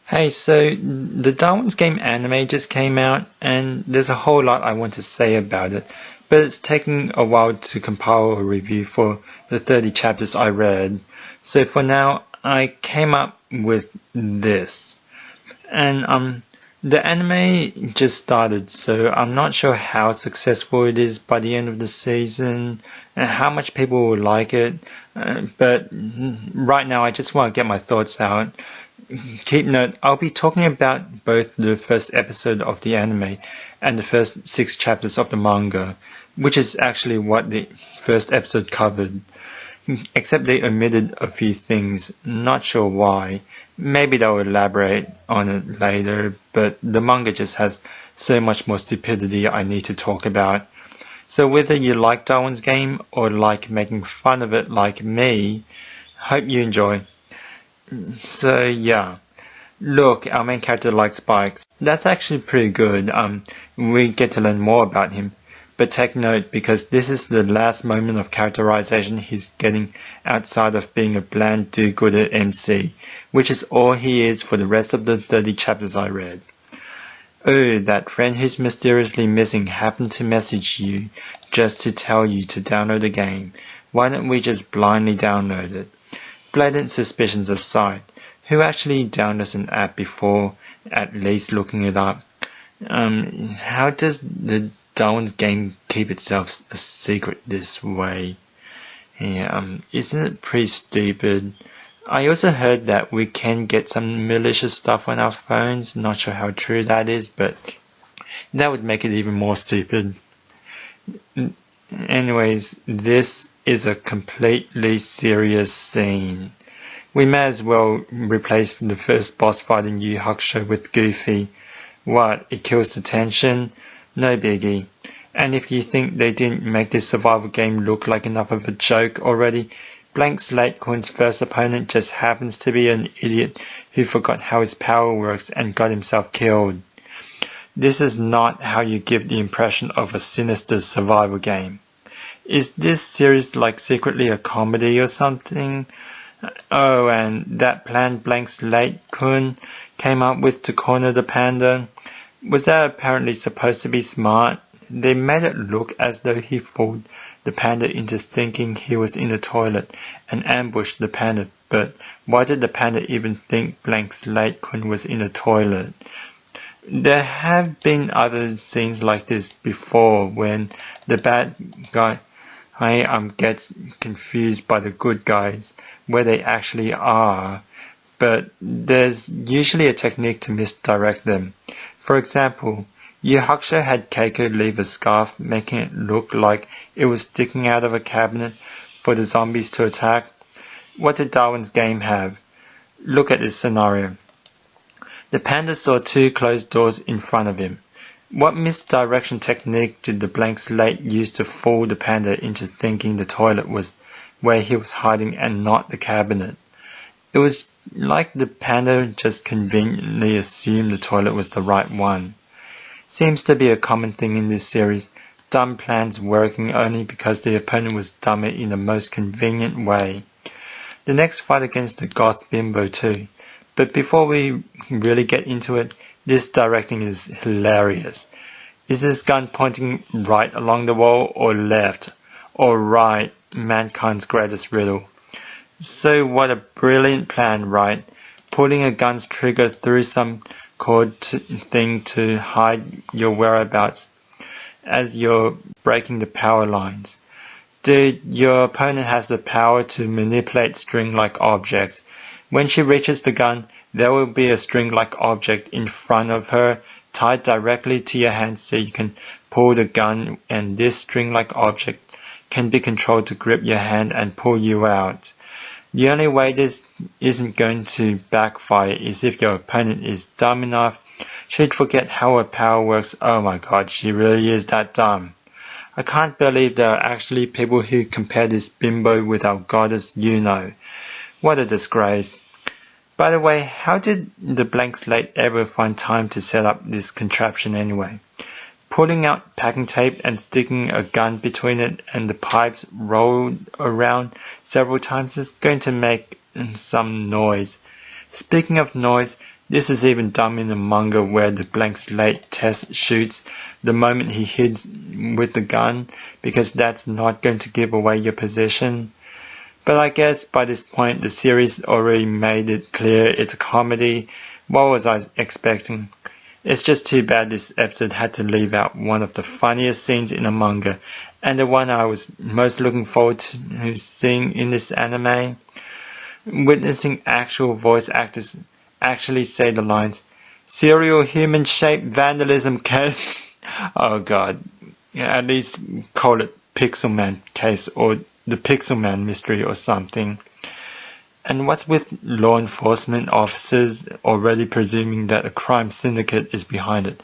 Hey, so the Darwin's Game anime just came out, and there's a whole lot I want to say about it, but it's taking a while to compile a review for the 30 chapters I read. So for now, I came up with this. And the anime just started, so I'm not sure how successful it is by the end of the season and how much people will like it. But right now, I just want to get my thoughts out. Keep note, I'll be talking about both the first episode of the anime and the first 6 chapters of the manga, which is actually what the first episode covered. Except they omitted a few things, not sure why. Maybe they'll elaborate on it later, but the manga just has so much more stupidity I need to talk about. So whether you like Darwin's Game or like making fun of it like me, hope you enjoy. So yeah, look, our main character likes bikes. That's actually pretty good. We get to learn more about him. But take note, because this is the last moment of characterization he's getting outside of being a bland do-gooder MC, which is all he is for the rest of the 30 chapters I read. Oh, that friend who's mysteriously missing happened to message you just to tell you to download the game. Why don't we just blindly download it? Blatant suspicions aside, who actually downloads an app before at least looking it up? How does the Darwin's Game keep itself a secret this way? Yeah, isn't it pretty stupid? I also heard that we can get some malicious stuff on our phones. Not sure how true that is, but that would make it even more stupid. Anyways, this is a completely serious scene. We may as well replace the first boss fight in Yu Hakusho with Goofy. What, it kills the tension? No biggie. And if you think they didn't make this survival game look like enough of a joke already, Blank Slate Kun's first opponent just happens to be an idiot who forgot how his power works and got himself killed. This is not how you give the impression of a sinister survival game. Is this series like secretly a comedy or something? Oh, and that plan Blank Slate Kun came up with to corner the panda, was that apparently supposed to be smart? They made it look as though he fooled the panda into thinking he was in the toilet and ambushed the panda, but why did the panda even think Blank Slate Kun was in the toilet? There have been other scenes like this before when the bad guy gets confused by the good guys, where they actually are, but there's usually a technique to misdirect them. For example, Yu Hakusho had Keiko leave a scarf, making it look like it was sticking out of a cabinet for the zombies to attack. What did Darwin's Game have? Look at this scenario. The panda saw 2 closed doors in front of him. What misdirection technique did the Blank Slate use to fool the panda into thinking the toilet was where he was hiding and not the cabinet? It was like the panda just conveniently assumed the toilet was the right one. Seems to be a common thing in this series, dumb plans working only because the opponent was dumber in the most convenient way. The next fight against the goth bimbo too. But before we really get into it, this directing is hilarious. Is this gun pointing right along the wall or left? Or right? Mankind's greatest riddle. So what a brilliant plan, right? Pulling a gun's trigger through some cord thing to hide your whereabouts as you're breaking the power lines. Dude, your opponent has the power to manipulate string-like objects. When she reaches the gun, there will be a string-like object in front of her tied directly to your hand so you can pull the gun, and this string-like object can be controlled to grip your hand and pull you out. The only way this isn't going to backfire is if your opponent is dumb enough. She'd forget how her power works. Oh my god, she really is that dumb. I can't believe there are actually people who compare this bimbo with our goddess Yuno. What a disgrace. By the way, how did the Blank Slate ever find time to set up this contraption anyway? Pulling out packing tape and sticking a gun between it and the pipes rolled around several times is going to make some noise. Speaking of noise, this is even done in the manga where the blank slate test shoots the moment he hits with the gun, because that's not going to give away your position. But I guess by this point the series already made it clear it's a comedy. What was I expecting? It's just too bad this episode had to leave out one of the funniest scenes in the manga, and the one I was most looking forward to seeing in this anime. Witnessing actual voice actors actually say the lines, "Serial human-shaped vandalism case." Oh god. At least call it Pixel Man case or the Pixel Man mystery or something. And what's with law enforcement officers already presuming that a crime syndicate is behind it?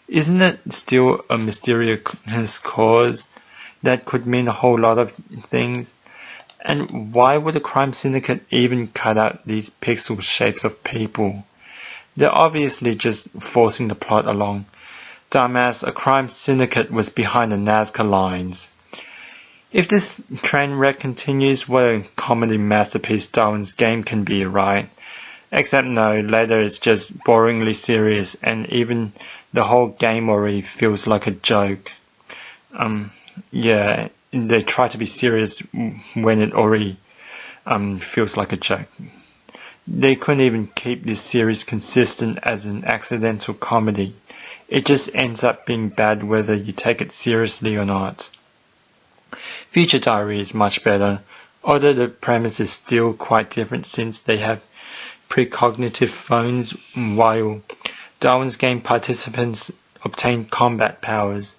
Isn't it still a mysterious cause that could mean a whole lot of things? And why would a crime syndicate even cut out these pixel shapes of people? They're obviously just forcing the plot along. Dumbass, a crime syndicate was behind the Nazca lines. If this train wreck continues, what a comedy masterpiece Darwin's game can be, right? Except no, later it's just boringly serious, and even the whole game already feels like a joke. Yeah, they try to be serious when it already feels like a joke. They couldn't even keep this series consistent as an accidental comedy. It just ends up being bad whether you take it seriously or not. Future Diary is much better, although the premise is still quite different since they have precognitive phones while Darwin's game participants obtain combat powers.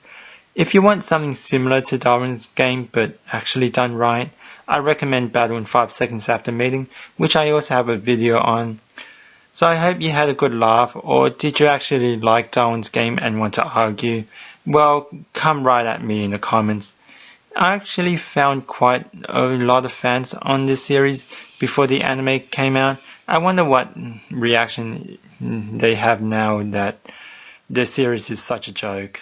If you want something similar to Darwin's game but actually done right, I recommend Battle in 5 Seconds After Meeting, which I also have a video on. So I hope you had a good laugh, or did you actually like Darwin's game and want to argue? Well, come right at me in the comments. I actually found quite a lot of fans on this series before the anime came out. I wonder what reaction they have now that the series is such a joke.